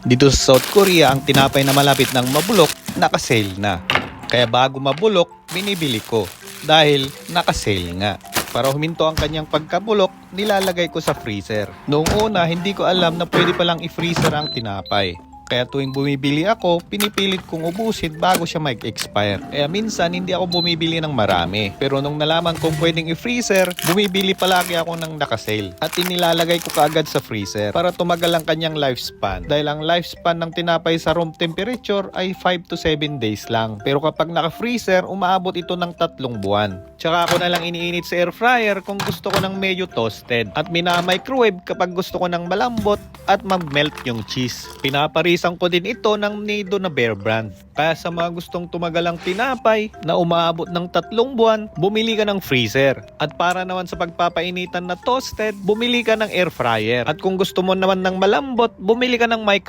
Dito sa South Korea, ang tinapay na malapit ng mabulok, naka-sale na. Kaya bago mabulok, binibili ko. Dahil naka-sale nga. Para huminto ang kanyang pagkabulok, nilalagay ko sa freezer. Noong una, hindi ko alam na pwede palang i-freezer ang tinapay. Kaya tuwing bumibili ako, pinipilit kong ubusin bago siya mag-expire. Kaya minsan, hindi ako bumibili ng marami. Pero nung nalaman kong pwedeng i-freezer, bumibili palagi ako ng naka-sale. At inilalagay ko kaagad sa freezer para tumagal ang kanyang lifespan. Dahil ang lifespan ng tinapay sa room temperature ay 5 to 7 days lang. Pero kapag naka-freezer, umaabot ito ng 3 buwan. Tsaka ako na lang iniinit sa air fryer kung gusto ko ng medyo toasted. At mina-microwave kapag gusto ko ng malambot at mag-melt yung cheese. Pinaparisan ko din ito ng Nido na Bear Brand. Kaya sa mga gustong tumagal ang tinapay na umaabot ng 3 buwan, bumili ka ng freezer. At para naman sa pagpapainitan na toasted, bumili ka ng air fryer. At kung gusto mo naman ng malambot, bumili ka ng microwave.